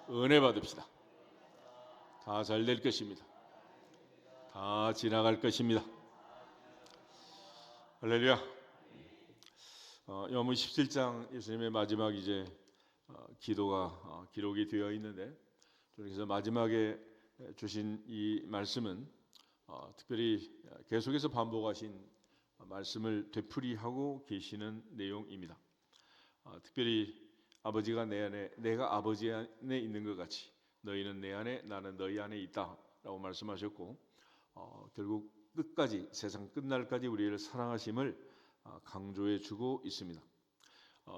은혜 받읍시다. 다 잘 될 것입니다. 다 지나갈 것입니다. 할렐루야. 요한복음 17장 예수님의 마지막 이제 기도가 기록이 되어 있는데, 그래서 마지막에 주신 이 말씀은 특별히 계속해서 반복하신 말씀을 되풀이하고 계시는 내용입니다. 특별히 아버지가 내 안에, 내가 아버지 안에 있는 것 같이 너희는 내 안에, 나는 너희 안에 있다라고 말씀하셨고, 결국 끝까지, 세상 끝날까지 우리를 사랑하심을 강조해 주고 있습니다.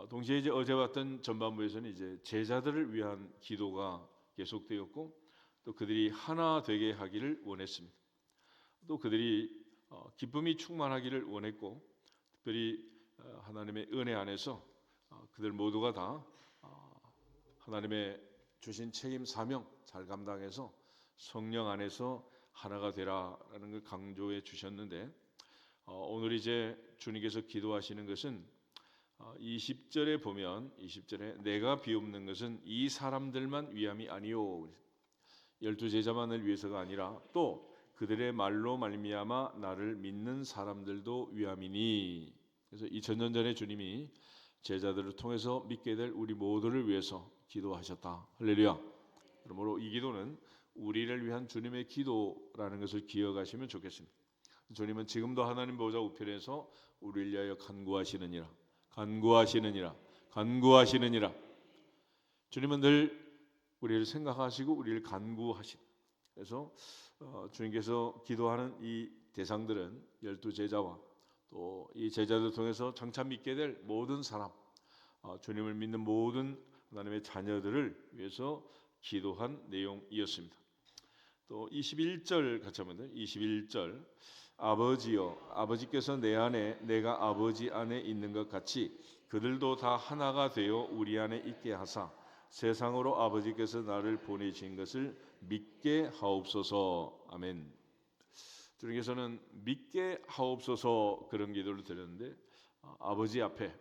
동시에 이제 어제 봤던 전반부에서는 이제 제자들을 위한 기도가 계속되었고, 또 그들이 하나 되게 하기를 원했습니다. 또 그들이 기쁨이 충만하기를 원했고, 특별히 하나님의 은혜 안에서 그들 모두가 다 하나님의 주신 책임 사명 잘 감당해서 성령 안에서 하나가 되라라는 걸 강조해 주셨는데, 오늘 이제 주님께서 기도하시는 것은 20절에 보면 20절에 내가 비옵는 것은 이 사람들만 위함이 아니요, 12제자만을 위해서가 아니라 또 그들의 말로 말미암아 나를 믿는 사람들도 위함이니. 그래서 2000년 전에 주님이 제자들을 통해서 믿게 될 우리 모두를 위해서 기도하셨다. 할렐루야. 그러므로 이 기도는 우리를 위한 주님의 기도라는 것을 기억하시면 좋겠습니다. 주님은 지금도 하나님 보좌 우편에서 우리를 위하여 간구하시느니라, 간구하시느니라, 간구하시느니라. 주님은 늘 우리를 생각하시고 우리를 간구하신. 그래서 주님께서 기도하는 이 대상들은 12제자와 또 이 제자들 통해서 장차 믿게 될 모든 사람, 주님을 믿는 모든 하나님의 자녀들을 위해서 기도한 내용이었습니다. 또 21절 같이 한번 21절 아버지여, 아버지께서 내 안에 내가 아버지 안에 있는 것 같이 그들도 다 하나가 되어 우리 안에 있게 하사 세상으로 아버지께서 나를 보내신 것을 믿게 하옵소서. 아멘. 주님께서는 믿게 하옵소서 그런 기도를 드렸는데, 아버지 앞에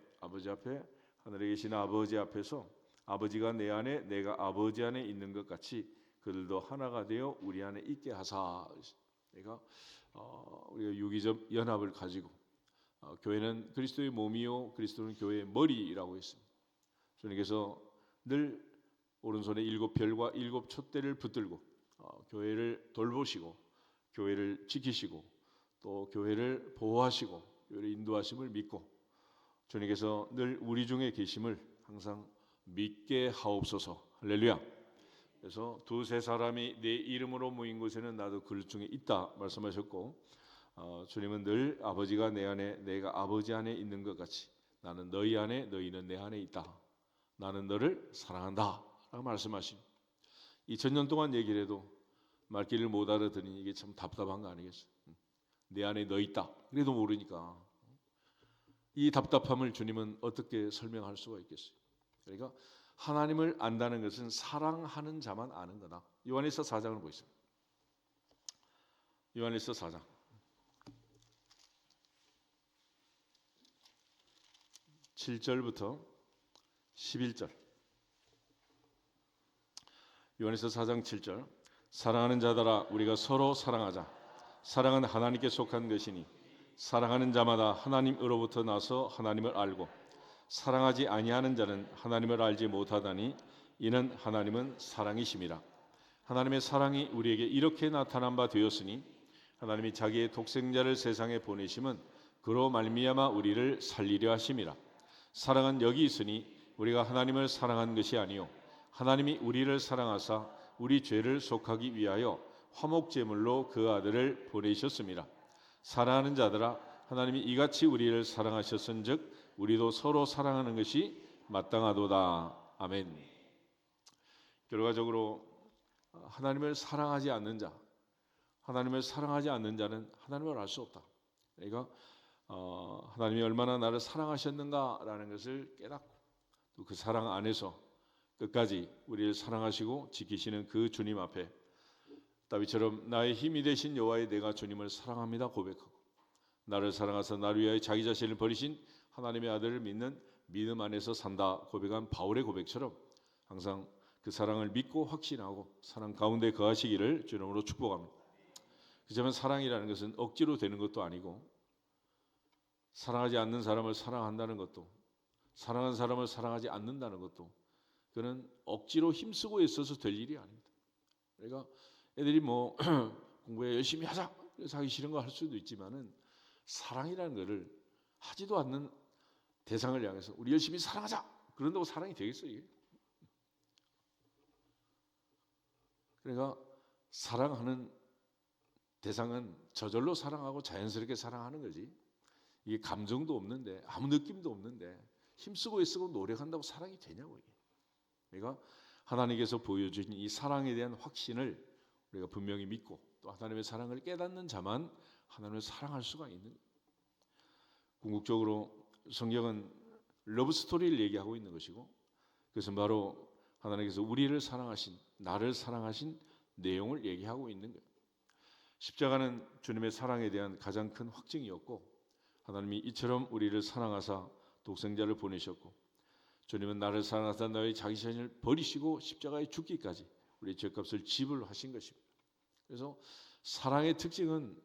하늘에 계신 아버지 앞에서 아버지가 내 안에 내가 아버지 안에 있는 것 같이 그들도 하나가 되어 우리 안에 있게 하사. 내가 우리가 유기적 연합을 가지고 교회는 그리스도의 몸이요 그리스도는 교회의 머리라고 했습니다. 주님께서 늘 오른손에 7별과 7촛대를 붙들고 교회를 돌보시고 교회를 지키시고 또 교회를 보호하시고 교회를 인도하심을 믿고, 주님께서 늘 우리 중에 계심을 항상 믿게 하옵소서. 할렐루야. 그래서 두세 사람이 내 이름으로 모인 곳에는 나도 그 중에 있다 말씀하셨고, 주님은 늘 아버지가 내 안에 내가 아버지 안에 있는 것 같이 나는 너희 안에 너희는 내 안에 있다. 나는 너를 사랑한다 라고 말씀하십니다. 2000년 동안 얘기를 해도 말귀를 못 알아들으니 이게 참 답답한 거 아니겠어요? 내 안에 너 있다 그래도 모르니까 이 답답함을 주님은 어떻게 설명할 수가 있겠어요? 그러니까 하나님을 안다는 것은 사랑하는 자만 아는 거다. 요한일서 4장을 보겠습니다. 요한일서 4장 7절부터 11절. 요한일서 4장 7절 사랑하는 자들아 우리가 서로 사랑하자. 사랑은 하나님께 속한 것이니 사랑하는 자마다 하나님으로부터 나서 하나님을 알고 사랑하지 아니하는 자는 하나님을 알지 못하다니 이는 하나님은 사랑이심이라. 하나님의 사랑이 우리에게 이렇게 나타난 바 되었으니 하나님이 자기의 독생자를 세상에 보내심은 그로 말미암아 우리를 살리려 하심이라. 사랑은 여기 있으니 우리가 하나님을 사랑한 것이 아니요 하나님이 우리를 사랑하사 우리 죄를 속하기 위하여 화목제물로 그 아들을 보내셨습니다. 사랑하는 자들아 하나님이 이같이 우리를 사랑하셨은즉 우리도 서로 사랑하는 것이 마땅하도다. 아멘. 결과적으로 하나님을 사랑하지 않는 자, 하나님을 사랑하지 않는 자는 하나님을 알 수 없다. 그러니까 하나님이 얼마나 나를 사랑하셨는가라는 것을 깨닫고 또 그 사랑 안에서 끝까지 우리를 사랑하시고 지키시는 그 주님 앞에 다윗처럼 나의 힘이 되신 여호와의 내가 주님을 사랑합니다 고백하고, 나를 사랑하사 나를 위하여 자기 자신을 버리신 하나님의 아들을 믿는 믿음 안에서 산다 고백한 바울의 고백처럼 항상 그 사랑을 믿고 확신하고 사랑 가운데 거하시기를 주 이름으로 축복합니다. 그렇지만 사랑이라는 것은 억지로 되는 것도 아니고 사랑하지 않는 사람을 사랑한다는 것도 사랑하는 사람을 사랑하지 않는다는 것도 그는 억지로 힘쓰고 있어서 될 일이 아닙니다. 그러니까 애들이 뭐 공부에 열심히 하자 그래서 하기 싫은 거 할 수도 있지만은 사랑이라는 것을 하지도 않는 대상을 향해서 우리 열심히 사랑하자 그런다고 사랑이 되겠어요 이게? 그러니까 사랑하는 대상은 저절로 사랑하고 자연스럽게 사랑하는 거지 이게 감정도 없는데 아무 느낌도 없는데 힘쓰고 애쓰고 노력한다고 사랑이 되냐고 이게. 그러니까 하나님께서 보여주신 이 사랑에 대한 확신을 우리가 분명히 믿고 또 하나님의 사랑을 깨닫는 자만 하나님을 사랑할 수가 있는 거예요. 궁극적으로 성경은 러브 스토리를 얘기하고 있는 것이고 그것은 바로 하나님께서 우리를 사랑하신 나를 사랑하신 내용을 얘기하고 있는 거예요. 십자가는 주님의 사랑에 대한 가장 큰 확증이었고 하나님이 이처럼 우리를 사랑하사 독생자를 보내셨고 주님은 나를 사랑하사 너의 자기 자신을 버리시고 십자가에 죽기까지 우리의 죄값을 지불하신 것입니다. 그래서 사랑의 특징은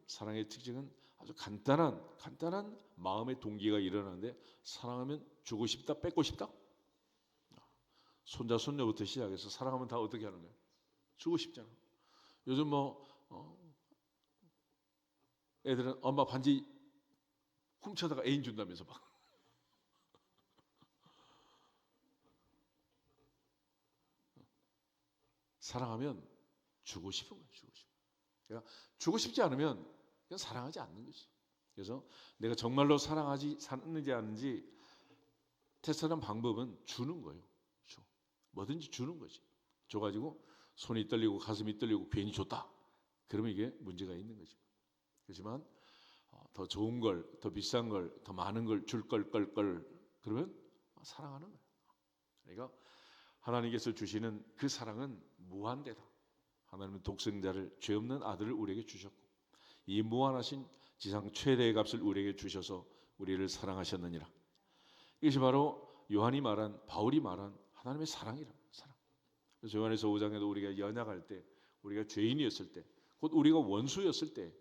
아주 간단한 마음의 동기가 일어나는데 사랑하면 주고 싶다 뺏고 싶다 손자 손녀부터 시작해서 사랑하면 다 어떻게 하는 거예요? 주고 싶잖아. 요즘 애들은 엄마 반지 훔쳐다가 애인 준다면서 막 사랑하면 주고 싶은 거예요. 주고 싶은. 그러니까 주고 싶지 않으면 그냥 사랑하지 않는 거지. 그래서 내가 정말로 사랑하는지 않는지 테스트하는 방법은 주는 거예요. 뭐든지 주는 거지. 줘가지고 손이 떨리고 가슴이 떨리고 괜히 줬다. 그러면 이게 문제가 있는 거지. 그렇지만 더 좋은 걸, 더 비싼 걸, 더 많은 걸 줄 걸 그러면 사랑하는 거예요. 그러니까 하나님께서 주시는 그 사랑은 무한대다. 하나님은 독생자를 죄 없는 아들을 우리에게 주셨고 이 무한하신 지상 최대의 값을 우리에게 주셔서 우리를 사랑하셨느니라. 이것이 바로 바울이 말한 하나님의 사랑이라. 사랑. 그래서 요한에서 5장에도 우리가 연약할 때, 우리가 죄인이었을 때, 곧 우리가 원수였을 때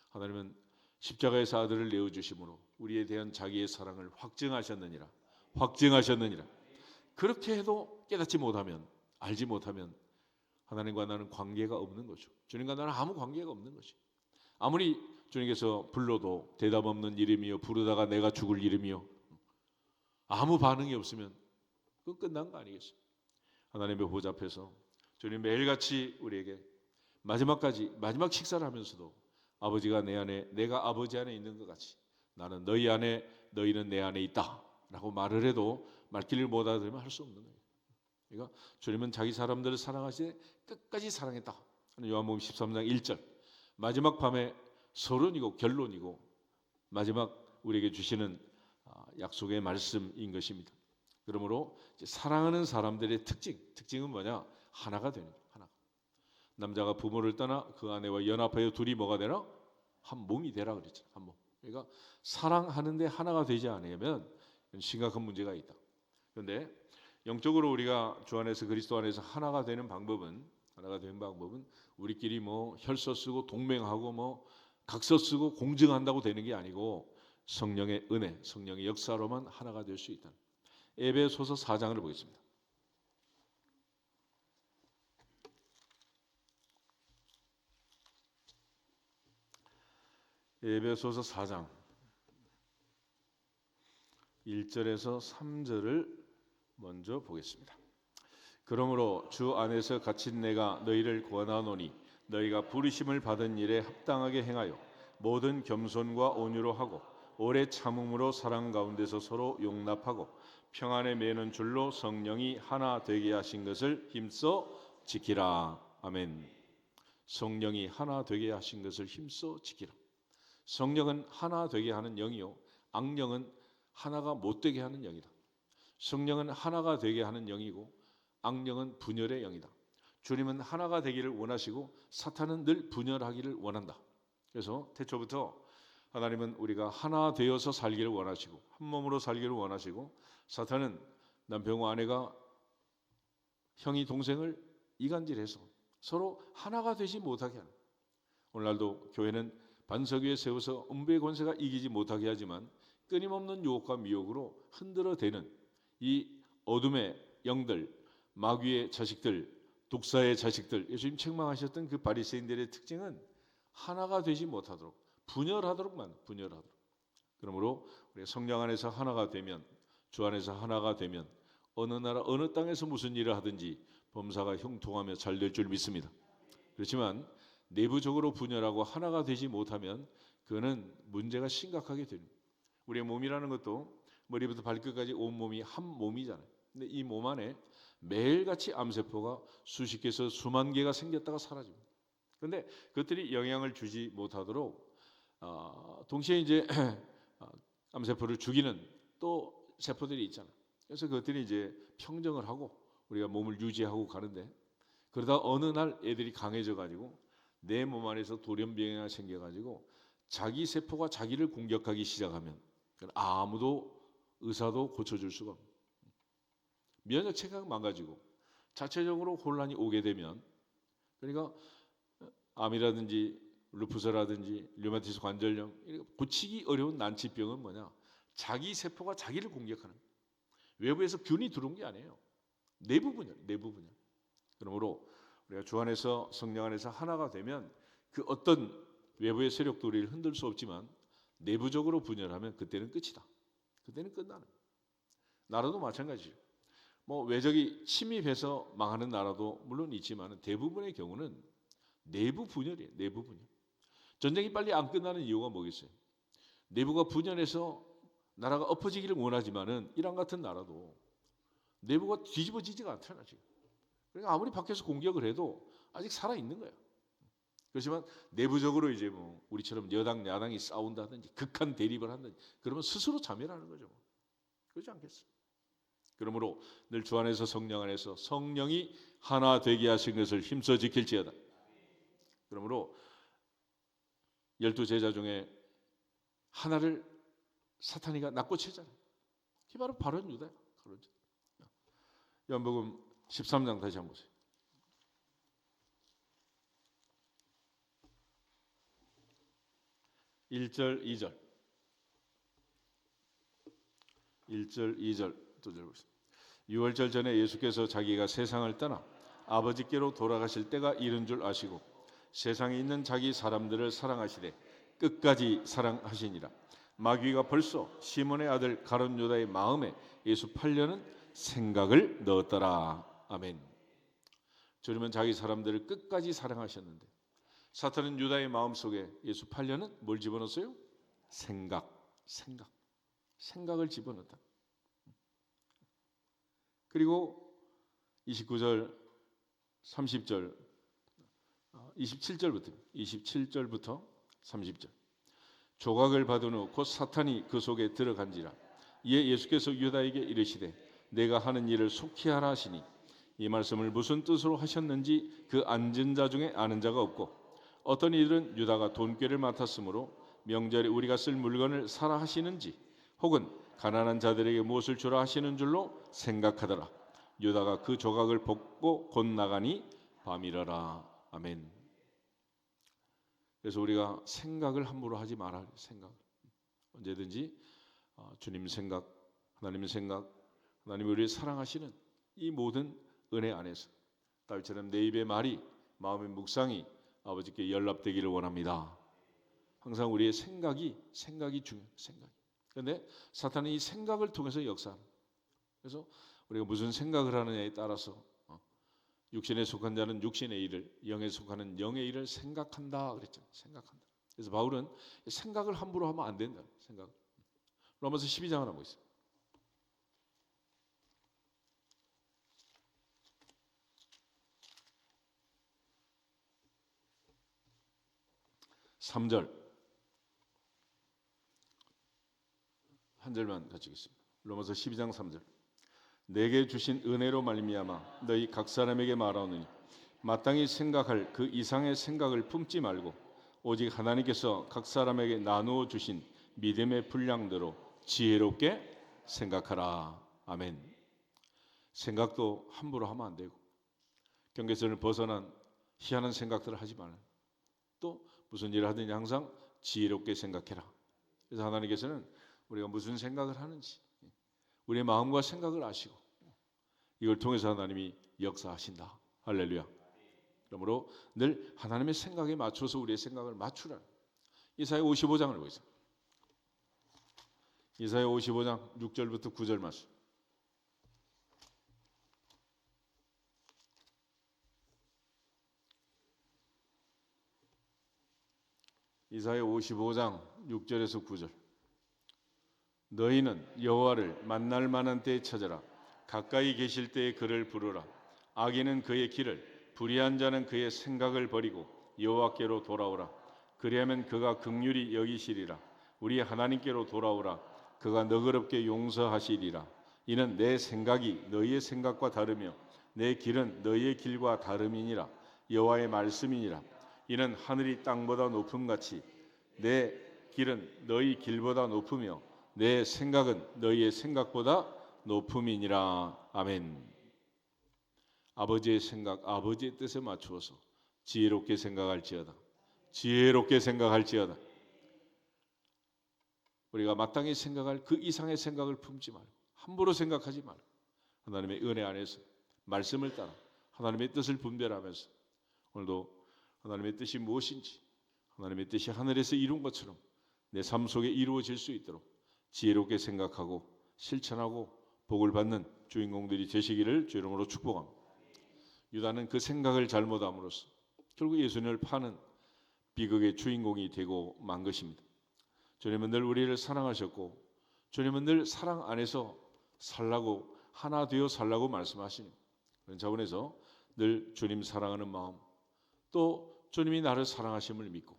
하나님은 십자가에서 아들을 내어 주심으로 우리에 대한 자기의 사랑을 확증하셨느니라. 그렇게 해도 깨닫지 못하면 알지 못하면 하나님과 나는 관계가 없는 거죠. 주님과 나는 아무 관계가 없는 거지. 아무리 주님께서 불러도 대답 없는 이름이요 부르다가 내가 죽을 이름이요 아무 반응이 없으면 그건 끝난 거 아니겠어요? 하나님의 보좌 앞에서 주님 매일같이 우리에게 마지막 식사를 하면서도 아버지가 내 안에 내가 아버지 안에 있는 것 같이 나는 너희 안에 너희는 내 안에 있다 라고 말을 해도 말귀를 못 알아들으면 할 수 없는 거예요. 그러니까 주님은 자기 사람들을 사랑하시되 끝까지 사랑했다. 요한복음 13장 1절 마지막 밤에 서론이고 결론이고 마지막 우리에게 주시는 약속의 말씀인 것입니다. 그러므로 이제 사랑하는 사람들의 특징은 뭐냐? 하나가 되는 거예요. 하나. 남자가 부모를 떠나 그 아내와 연합하여 둘이 뭐가 되나? 한 몸이 되라 그랬죠. 한 몸. 그러니까 사랑하는데 하나가 되지 않으면 심각한 문제가 있다. 그런데 영적으로 우리가 주 안에서 그리스도 안에서 하나가 되는 방법은 우리끼리 뭐 혈서 쓰고 동맹하고 뭐 각서 쓰고 공증한다고 되는 게 아니고 성령의 은혜, 성령의 역사로만 하나가 될 수 있다. 에베소서 4장을 보겠습니다. 에베소서 4장 1절에서 3절을 먼저 보겠습니다. 그러므로 주 안에서 갇힌 내가 너희를 권하노니 너희가 부르심을 받은 일에 합당하게 행하여 모든 겸손과 온유로 하고 오래 참음으로 사랑 가운데서 서로 용납하고 평안에 매는 줄로 성령이 하나 되게 하신 것을 힘써 지키라. 아멘. 성령이 하나 되게 하신 것을 힘써 지키라. 성령은 하나 되게 하는 영이요 악령은 하나가 못 되게 하는 영이다. 성령은 하나가 되게 하는 영이고 악령은 분열의 영이다. 주님은 하나가 되기를 원하시고 사탄은 늘 분열하기를 원한다. 그래서 태초부터 하나님은 우리가 하나 되어서 살기를 원하시고 한 몸으로 살기를 원하시고 사탄은 남편과 아내가 형이 동생을 이간질해서 서로 하나가 되지 못하게 하는, 오늘날도 교회는 반석 위에 세워서 음부의 권세가 이기지 못하게 하지만 끊임없는 유혹과 미혹으로 흔들어대는 이 어둠의 영들, 마귀의 자식들, 독사의 자식들, 예수님 책망하셨던 그 바리새인들의 특징은 하나가 되지 못하도록 분열하도록 만든, 분열하도록. 그러므로 우리가 성령 안에서 하나가 되면, 주 안에서 하나가 되면 어느 나라 어느 땅에서 무슨 일을 하든지 범사가 형통하며 잘 될 줄 믿습니다. 그렇지만 내부적으로 분열하고 하나가 되지 못하면 그거는 문제가 심각하게 됩니다. 우리의 몸이라는 것도 머리부터 발끝까지 온 몸이 한 몸이잖아요. 근데 이 몸 안에 매일같이 암세포가 수십 개에서 수만 개가 생겼다가 사라집니다. 그런데 그것들이 영향을 주지 못하도록 동시에 이제 암세포를 죽이는 또 세포들이 있잖아요. 그래서 그것들이 이제 평정을 하고 우리가 몸을 유지하고 가는데, 그러다 어느 날 애들이 강해져 가지고 내 몸 안에서 돌연변이가 생겨 가지고 자기 세포가 자기를 공격하기 시작하면 아무도 의사도 고쳐줄 수가 없어요. 면역 체계가 망가지고 자체적으로 혼란이 오게 되면, 그러니까 암이라든지 루푸스라든지 류마티스 관절염, 고치기 어려운 난치병은 뭐냐? 자기 세포가 자기를 공격하는 거예요. 외부에서 균이 들어온 게 아니에요. 내부 분열, 내부 분열. 그러므로 우리가 주 안에서 성령 안에서 하나가 되면 그 어떤 외부의 세력도 우리를 흔들 수 없지만 내부적으로 분열하면 그때는 끝이다. 그때는 끝나는 거예요. 나라도 마찬가지죠. 뭐 외적이 침입해서 망하는 나라도 물론 있지만 대부분의 경우는 내부 분열이에요. 내부 분열. 전쟁이 빨리 안 끝나는 이유가 뭐겠어요? 내부가 분열해서 나라가 엎어지기를 원하지만은 이란 같은 나라도 내부가 뒤집어지지가 않잖아요. 지금. 그러니까 아무리 밖에서 공격을 해도 아직 살아 있는 거예요. 그렇지만 내부적으로 이제 뭐 우리처럼 여당 야당이 싸운다든지 극한 대립을 한다든지 그러면 스스로 자멸하는 거죠. 그렇지 않겠어요? 그러므로 늘 주 안에서 성령 안에서 성령이 하나 되게 하신 것을 힘써 지킬지어다. 그러므로 12제자 중에 하나를 사탄이가 낚고채잖아요. 그게 바로 바른 유다야. 요한복음 13장 다시 한번 보세요. 1절 2절 1절 2절 또 들어보겠습니다. 6월절 전에 예수께서 자기가 세상을 떠나 아버지께로 돌아가실 때가 이른 줄 아시고 세상에 있는 자기 사람들을 사랑하시되 끝까지 사랑하시니라. 마귀가 벌써 시몬의 아들 가룟 유다의 마음에 예수 팔려는 생각을 넣었더라. 아멘. 주님은 자기 사람들을 끝까지 사랑하셨는데 사탄은 유다의 마음속에 예수 팔려는 뭘 집어넣었어요? 생각을 집어넣었다. 그리고 29절 30절 27절부터 30절 조각을 받은 후 곧 사탄이 그 속에 들어간지라. 이에 예수께서 유다에게 이르시되 내가 하는 일을 속히 하라 하시니 이 말씀을 무슨 뜻으로 하셨는지 그 앉은 자 중에 아는 자가 없고 어떤 이들은 유다가 돈꾀를 맡았으므로 명절에 우리가 쓸 물건을 사라 하시는지 혹은 가난한 자들에게 무엇을 주라 하시는 줄로 생각하더라. 유다가 그 조각을 벗고 곧 나가니 밤이라라. 아멘. 그래서 우리가 생각을 함부로 하지 말아야 해요. 생각. 언제든지 주님 생각, 하나님의 생각, 하나님이 우리를 사랑하시는 이 모든 은혜 안에서 다윗처럼 내 입의 말이 마음의 묵상이 아버지께 연락되기를 원합니다. 항상 우리의 생각이 중요해요. 생각이. 그런데 사탄은 이 생각을 통해서 역사합니다. 그래서 우리가 무슨 생각을 하느냐에 따라서 육신에 속한 자는 육신의 일을, 영에 속하는 영의 일을 생각한다 그랬잖아요. 생각한다. 그래서 바울은 생각을 함부로 하면 안 된다. 생각. 로마서 12장을 한번 보겠습니다. 3절 한 절만 같이 읽겠습니다. 로마서 12장 3절 내게 주신 은혜로 말미암아 너희 각 사람에게 말하노니 마땅히 생각할 그 이상의 생각을 품지 말고 오직 하나님께서 각 사람에게 나누어 주신 믿음의 분량대로 지혜롭게 생각하라. 아멘. 생각도 함부로 하면 안 되고 경계선을 벗어난 희한한 생각들을 하지 말라. 또 무슨 일을 하든지 항상 지혜롭게 생각해라. 그래서 하나님께서는 우리가 무슨 생각을 하는지 우리의 마음과 생각을 아시고 이걸 통해서 하나님이 역사하신다. 할렐루야. 그러므로 늘 하나님의 생각에 맞춰서 우리의 생각을 맞추라. 이사야 55장을 보세요. 이사야 55장 6절부터 9절 말씀. 이사야 55장 6절에서 9절. 너희는 여호와를 만날 만한 때에 찾아라. 가까이 계실 때에 그를 부르라. 악인은 그의 길을, 불의한 자는 그의 생각을 버리고 여호와께로 돌아오라. 그리하면 그가 긍휼히 여기시리라. 우리 하나님께로 돌아오라. 그가 너그럽게 용서하시리라. 이는 내 생각이 너희의 생각과 다르며 내 길은 너희의 길과 다름이니라. 여호와의 말씀이니라. 이는 하늘이 땅보다 높음같이 내 길은 너희 길보다 높으며 내 생각은 너희의 생각보다 높음이니라. 아멘. 아버지의 생각, 아버지의 뜻에 맞추어서 지혜롭게 생각할지어다. 지혜롭게 생각할지어다. 우리가 마땅히 생각할 그 이상의 생각을 품지 말고 함부로 생각하지 말고 하나님의 은혜 안에서 말씀을 따라 하나님의 뜻을 분별하면서 오늘도 하나님의 뜻이 무엇인지 하나님의 뜻이 하늘에서 이룬 것처럼 내 삶 속에 이루어질 수 있도록 지혜롭게 생각하고 실천하고 복을 받는 주인공들이 되시기를 주 이름으로 축복합니다. 유다는 그 생각을 잘못함으로써 결국 예수님을 파는 비극의 주인공이 되고 만 것입니다. 주님은 늘 우리를 사랑하셨고 주님은 늘 사랑 안에서 살라고 하나 되어 살라고 말씀하시는 그런 차원에서 늘 주님 사랑하는 마음 또 주님이 나를 사랑하심을 믿고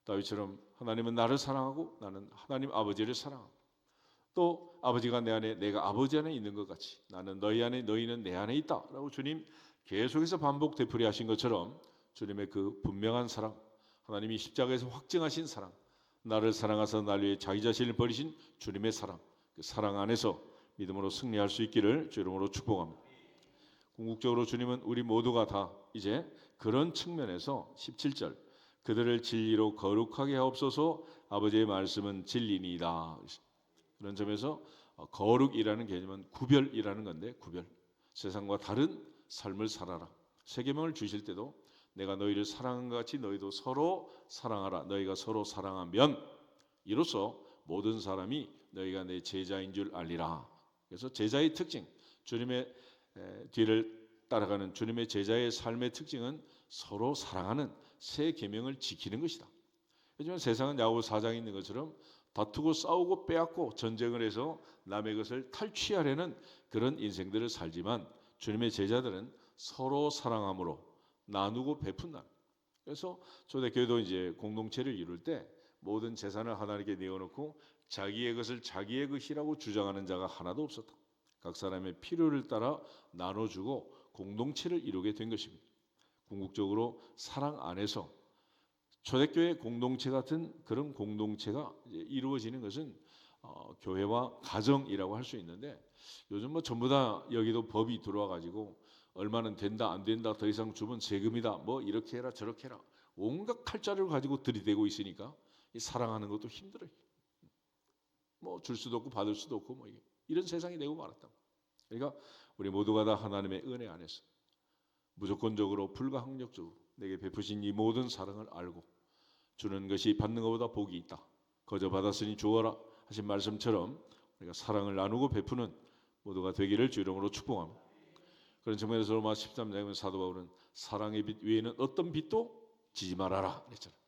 다윗처럼 하나님은 나를 사랑하고 나는 하나님 아버지를 사랑하고 또 아버지가 내 안에 내가 아버지 안에 있는 것 같이 나는 너희 안에 너희는 내 안에 있다라고 주님 계속해서 반복 되풀이하신 것처럼 주님의 그 분명한 사랑 하나님이 십자가에서 확증하신 사랑 나를 사랑하사 날 위해 자기 자신을 버리신 주님의 사랑 그 사랑 안에서 믿음으로 승리할 수 있기를 주 이름으로 축복합니다. 궁극적으로 주님은 우리 모두가 다 이제 그런 측면에서 17절 그들을 진리로 거룩하게 하옵소서 아버지의 말씀은 진리니이다. 그런 점에서 거룩이라는 개념은 구별이라는 건데 구별 세상과 다른 삶을 살아라. 세계명을 주실 때도 내가 너희를 사랑한 것 같이 너희도 서로 사랑하라. 너희가 서로 사랑하면 이로써 모든 사람이 너희가 내 제자인 줄 알리라. 그래서 제자의 특징, 주님의 뒤를 따라가는 주님의 제자의 삶의 특징은 서로 사랑하는 새 계명을 지키는 것이다. 요즘 세상은 야고보 4장에 있는 것처럼 다투고 싸우고 빼앗고 전쟁을 해서 남의 것을 탈취하려는 그런 인생들을 살지만 주님의 제자들은 서로 사랑함으로 나누고 베푼다. 그래서 초대교회도 이제 공동체를 이룰 때 모든 재산을 하나님께 내어놓고 자기의 것을 자기의 것이라고 주장하는 자가 하나도 없었다. 각 사람의 필요를 따라 나눠주고 공동체를 이루게 된 것입니다. 궁극적으로 사랑 안에서 초대교회 공동체 같은 그런 공동체가 이루어지는 것은 교회와 가정이라고 할 수 있는데 요즘 뭐 전부 다 여기도 법이 들어와 가지고 얼마는 된다 안 된다 더 이상 주면 세금이다 뭐 이렇게 해라 저렇게 해라 온갖 칼자루를 가지고 들이대고 있으니까 이 사랑하는 것도 힘들어요. 뭐 줄 수도 없고 받을 수도 없고 뭐 이런 세상이 되고 말았다. 그러니까 우리 모두가 다 하나님의 은혜 안에서 무조건적으로 불가항력적으로 내게 베푸신 이 모든 사랑을 알고 주는 것이 받는 것보다 복이 있다. 거저 받았으니 주어라 하신 말씀처럼 우리가 사랑을 나누고 베푸는 모두가 되기를 주 이름으로 축복합니다. 그런 측면에서 로마 13장에 사도 바울은 사랑의 빛 외에는 어떤 빛도 지지 말아라 그랬잖아요.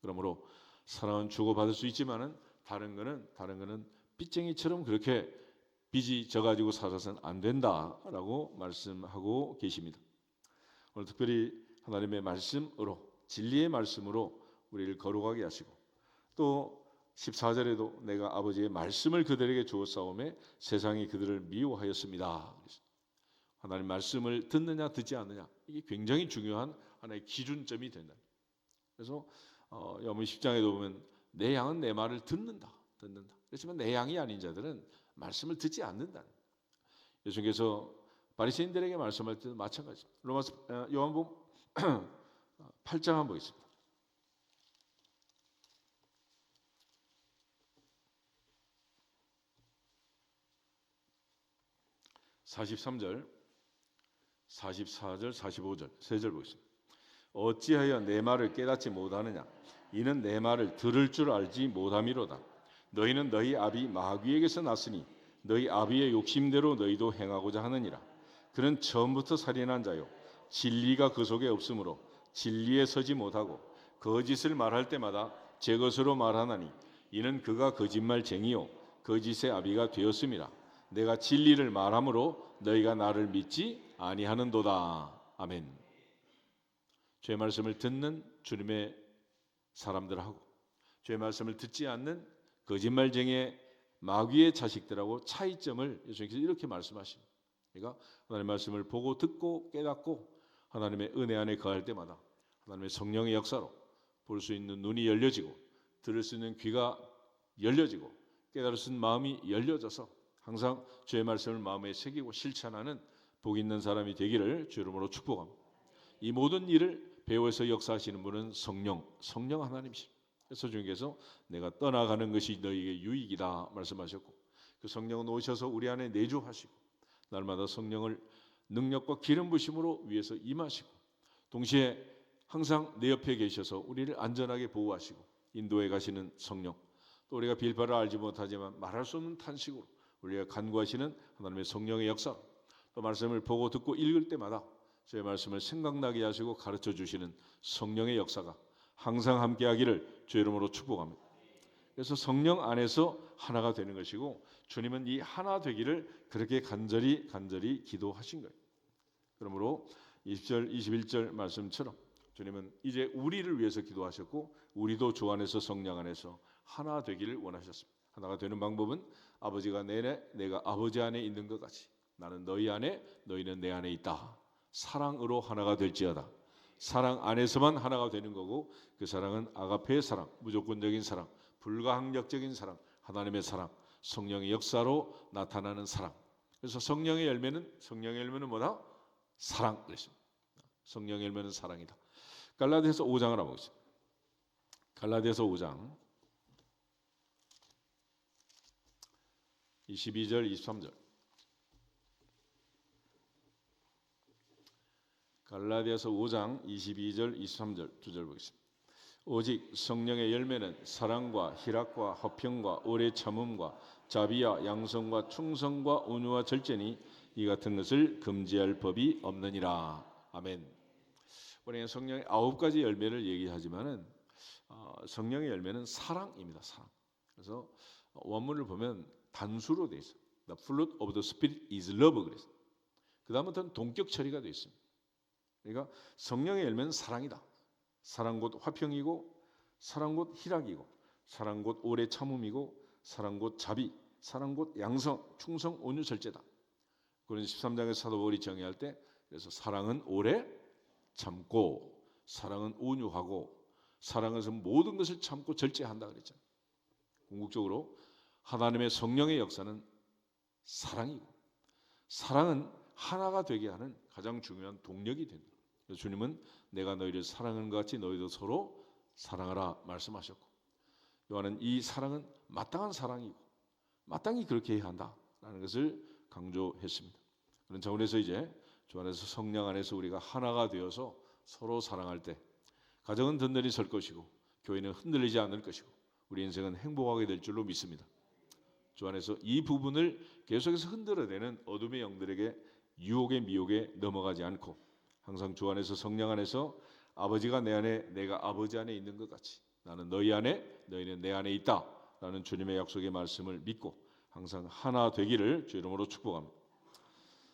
그러므로 사랑은 주고받을 수 있지만은 다른 거는 빚쟁이처럼 그렇게 빚이 져가지고 살아서는 안 된다라고 말씀하고 계십니다. 오늘 특별히 하나님의 말씀으로 진리의 말씀으로 우리를 거룩하게 하시고 또 14절에도 내가 아버지의 말씀을 그들에게 주었사오매 세상이 그들을 미워하였습니다. 하나님 말씀을 듣느냐 듣지 않느냐 이게 굉장히 중요한 하나의 기준점이 된다. 그래서 여문 10장에도 보면 내 양은 내 말을 듣는다. 그렇지만 내 양이 아닌 자들은 말씀을 듣지 않는다. 예수님께서 바리새인들에게 말씀할 때도 마찬가지입니다. 요한복음 8장 한번 보겠습니다. 43절, 44절, 45절 세 절 보겠습니다. 어찌하여 내 말을 깨닫지 못하느냐? 이는 내 말을 들을 줄 알지 못함이로다. 너희는 너희 아비 마귀에게서 났으니 너희 아비의 욕심대로 너희도 행하고자 하느니라. 그는 처음부터 살인한 자요 진리가 그 속에 없으므로 진리에 서지 못하고 거짓을 말할 때마다 제 것으로 말하나니 이는 그가 거짓말쟁이요 거짓의 아비가 되었음이라. 내가 진리를 말함으로 너희가 나를 믿지 아니하는도다. 아멘. 주의 말씀을 듣는 주님의 사람들하고 주의 말씀을 듣지 않는 거짓말쟁이의 마귀의 자식들하고 차이점을 예수님께서 이렇게 말씀하십니다. 그러니까 하나님의 말씀을 보고 듣고 깨닫고 하나님의 은혜 안에 거할 때마다 하나님의 성령의 역사로 볼 수 있는 눈이 열려지고 들을 수 있는 귀가 열려지고 깨달을 수 있는 마음이 열려져서 항상 주의 말씀을 마음에 새기고 실천하는 복 있는 사람이 되기를 주 이름으로 축복합니다. 이 모든 일을 배워서 역사하시는 분은 성령 하나님이십니다. 그래서 주님께서 내가 떠나가는 것이 너희에게 유익이다 말씀하셨고 그 성령은 오셔서 우리 안에 내주하시고 날마다 성령을 능력과 기름 부심으로 위에서 임하시고 동시에 항상 내 옆에 계셔서 우리를 안전하게 보호하시고 인도해 가시는 성령, 또 우리가 빌바를 알지 못하지만 말할 수 없는 탄식으로 우리가 간구하시는 하나님의 성령의 역사, 또 말씀을 보고 듣고 읽을 때마다 저의 말씀을 생각나게 하시고 가르쳐 주시는 성령의 역사가 항상 함께하기를 주의 이름으로 축복합니다. 그래서 성령 안에서 하나가 되는 것이고 주님은 이 하나 되기를 그렇게 간절히 기도하신 거예요. 그러므로 20절 21절 말씀처럼 주님은 이제 우리를 위해서 기도하셨고 우리도 주 안에서 성령 안에서 하나 되기를 원하셨습니다. 하나가 되는 방법은 아버지가 내가 아버지 안에 있는 것 같이 나는 너희 안에 너희는 내 안에 있다. 사랑으로 하나가 될지어다. 사랑 안에서만 하나가 되는 거고 그 사랑은 아가페의 사랑, 무조건적인 사랑, 불가항력적인 사랑, 하나님의 사랑, 성령의 역사로 나타나는 사랑. 그래서 성령의 열매는 뭐다? 사랑 그랬습니다. 성령의 열매는 사랑이다. 갈라디아서 5장을 알아보겠습니다. 갈라디아서 5장 22절 23절. 갈라디아서 5장 22절 23절 두 절 보겠습니다. 오직 성령의 열매는 사랑과 희락과 화평과 오래 참음과 자비와 양성과 충성과 온유와 절제니 이 같은 것을 금지할 법이 없느니라. 아멘. 우리는 성령의 9가지 열매를 얘기하지만은 성령의 열매는 사랑입니다. 사랑. 그래서 원문을 보면 단수로 돼 있어요. The fruit of the Spirit is love 그래서 그 다음부터는 동격 처리가 돼 있습니다. 그러니까 성령의 열매는 사랑이다. 사랑 곧 화평이고 사랑 곧 희락이고 사랑 곧 오래 참음이고 사랑 곧 자비, 사랑 곧 양성, 충성, 온유, 절제다. 그런 13장의 사도 바울이 정의할 때 그래서 사랑은 오래 참고 사랑은 온유하고 사랑에서 모든 것을 참고 절제한다 그랬잖아요. 궁극적으로 하나님의 성령의 역사는 사랑이고 사랑은 하나가 되게 하는 가장 중요한 동력이 된다. 그래서 주님은 내가 너희를 사랑하는 것 같이 너희도 서로 사랑하라 말씀하셨고 요한은 이 사랑은 마땅한 사랑이고 마땅히 그렇게 해야 한다라는 것을 강조했습니다. 그런 차원에서 이제 주 안에서 성령 안에서 우리가 하나가 되어서 서로 사랑할 때 가정은 든든히 설 것이고 교회는 흔들리지 않을 것이고 우리 인생은 행복하게 될 줄로 믿습니다. 주 안에서 이 부분을 계속해서 흔들어대는 어둠의 영들에게 유혹의 미혹에 넘어가지 않고 항상 주 안에서 성령 안에서 아버지가 내 안에 내가 아버지 안에 있는 것 같이 나는 너희 안에 너희는 내 안에 있다라는 주님의 약속의 말씀을 믿고 항상 하나 되기를 주 이름으로 축복합니다.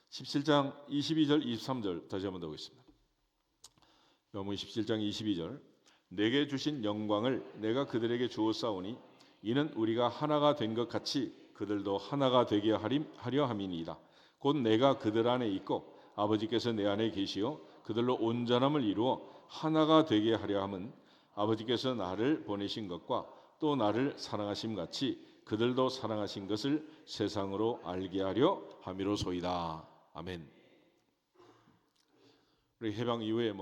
17장 22절 23절 다시 한번 더 보겠습니다. 요한복음 17장 22절 내게 주신 영광을 내가 그들에게 주었사오니 이는 우리가 하나가 된 것 같이 그들도 하나가 되게 하려 함이니이다. 곧 내가 그들 안에 있고 아버지께서 내 안에 계시어 그들로 온전함을 이루어 하나가 되게 하려 함은 아버지께서 나를 보내신 것과 또 나를 사랑하심 같이 그들도 사랑하신 것을 세상으로 알게 하려 함이로소이다. 아멘. 우리 해방 이후에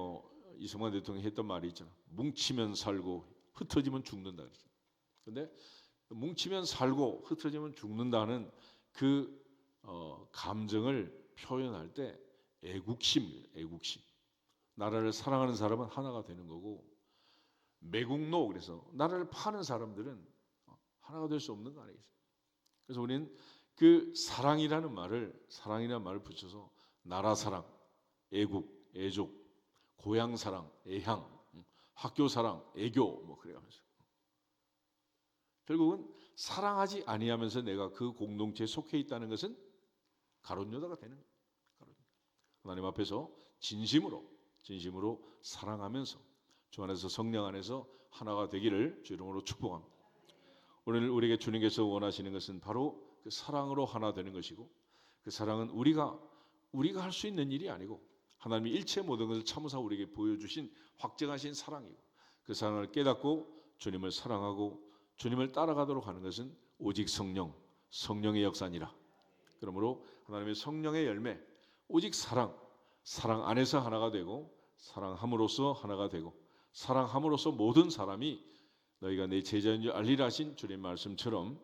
이승만 대통령이 했던 말이 있잖아. 뭉치면 살고 흩어지면 죽는다 그랬죠. 근데 뭉치면 살고 흩어지면 죽는다는 그 감정을 표현할 때 애국심. 나라를 사랑하는 사람은 하나가 되는 거고, 매국노, 그래서 나라를 파는 사람들은 하나가 될 수 없는 거 아니겠어요? 그래서 우리는 그 사랑이라는 말을 붙여서 나라 사랑, 애국, 애족, 고향 사랑, 애향, 학교 사랑, 애교 그래가면서 결국은 사랑하지 아니하면서 내가 그 공동체에 속해 있다는 것은 가론유다가 되는 거예요. 하나님 앞에서 진심으로 사랑하면서 주 안에서 성령 안에서 하나가 되기를 주 이름으로 축복합니다. 오늘 우리에게 주님께서 원하시는 것은 바로 그 사랑으로 하나 되는 것이고, 그 사랑은 우리가 할 수 있는 일이 아니고 하나님이 일체 모든 것을 참으사 우리에게 보여주신 확증하신 사랑이고, 그 사랑을 깨닫고 주님을 사랑하고 주님을 따라가도록 하는 것은 오직 성령의 역사니라. 그러므로 하나님의 성령의 열매, 오직 사랑 안에서 하나가 되고, 사랑함으로써 하나가 되고, 사랑함으로써 모든 사람이 너희가 내 제자인 줄 알리라 하신 주님 말씀처럼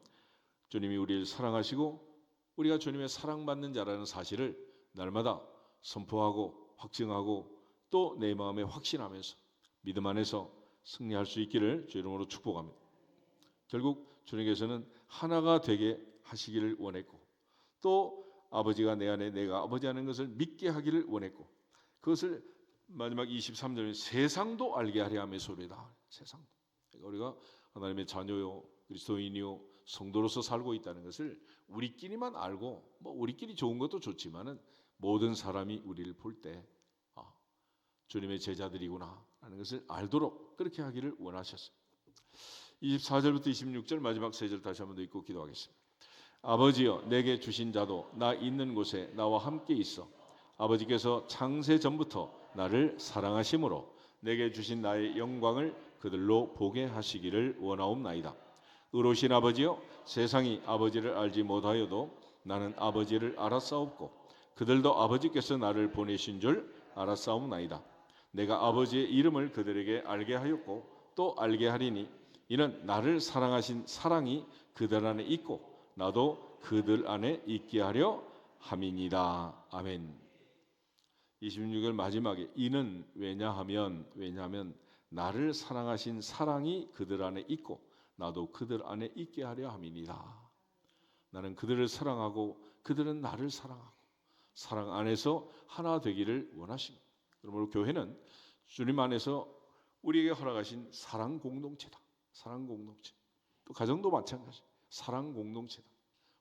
주님이 우리를 사랑하시고 우리가 주님의 사랑받는 자라는 사실을 날마다 선포하고 확증하고 또 내 마음에 확신하면서 믿음 안에서 승리할 수 있기를 주 이름으로 축복합니다. 결국 주님께서는 하나가 되게 하시기를 원했고, 또 아버지가 내 안에 내가 아버지 하는 것을 믿게 하기를 원했고, 그것을 마지막 23절에 세상도 알게 하려 함의 소리다. 세상도. 그러니까 우리가 하나님의 자녀요 그리스도인이요 성도로서 살고 있다는 것을 우리끼리만 알고, 우리끼리 좋은 것도 좋지만은 모든 사람이 우리를 볼 때 주님의 제자들이구나 하는 것을 알도록 그렇게 하기를 원하셨습니다. 24절부터 26절 마지막 3절 다시 한번 더 읽고 기도하겠습니다. 아버지여, 내게 주신 자도 나 있는 곳에 나와 함께 있어 아버지께서 창세 전부터 나를 사랑하심으로 내게 주신 나의 영광을 그들로 보게 하시기를 원하옵나이다. 의로우신 아버지여, 세상이 아버지를 알지 못하여도 나는 아버지를 알았사옵고 그들도 아버지께서 나를 보내신 줄 알았사옵나이다. 내가 아버지의 이름을 그들에게 알게 하였고 또 알게 하리니 이는 나를 사랑하신 사랑이 그들 안에 있고 나도 그들 안에 있게 하려 함이니이다. 아멘. 26절 마지막에 이는 왜냐하면 나를 사랑하신 사랑이 그들 안에 있고 나도 그들 안에 있게 하려 함이니이다. 나는 그들을 사랑하고 그들은 나를 사랑하고 사랑 안에서 하나 되기를 원하십니다. 그러므로 교회는 주님 안에서 우리에게 허락하신 사랑 공동체다. 사랑 공동체. 또 가정도 마찬가지. 사랑 공동체다.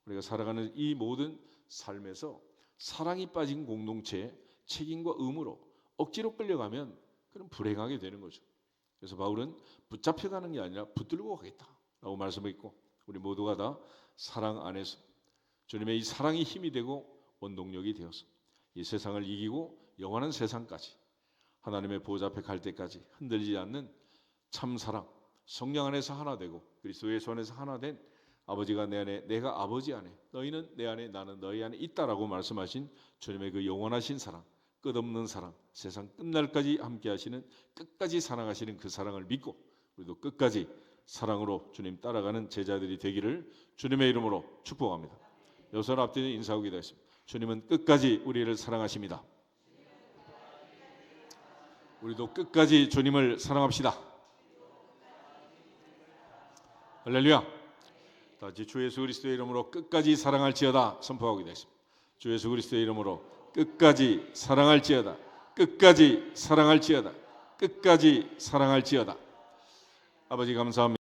우리가 살아가는 이 모든 삶에서 사랑이 빠진 공동체의 책임과 의무로 억지로 끌려가면 그럼 불행하게 되는 거죠. 그래서 바울은 붙잡혀가는 게 아니라 붙들고 가겠다라고 말씀했고, 우리 모두가 다 사랑 안에서 주님의 이 사랑이 힘이 되고 원동력이 되어서 이 세상을 이기고 영원한 세상까지 하나님의 보좌 앞에 갈 때까지 흔들리지 않는 참 사랑, 성령 안에서 하나 되고 그리스도 예수 안에서 하나 된 아버지가 내 안에 내가 아버지 안에 너희는 내 안에 나는 너희 안에 있다라고 말씀하신 주님의 그 영원하신 사랑, 끝없는 사랑, 세상 끝날까지 함께 하시는 끝까지 사랑하시는 그 사랑을 믿고 우리도 끝까지 사랑으로 주님 따라가는 제자들이 되기를 주님의 이름으로 축복합니다. 여선 앞뒤에 인사하고 기도했습니다. 주님은 끝까지 우리를 사랑하십니다. 우리도 끝까지 주님을 사랑합시다. 할렐루야. 다시 주 예수 그리스도의 이름으로 끝까지 사랑할지어다 선포하고 기도했습니다. 주 예수 그리스도의 이름으로 끝까지 사랑할지어다. 끝까지 사랑할지어다. 끝까지 사랑할지어다. 아버지 감사합니다.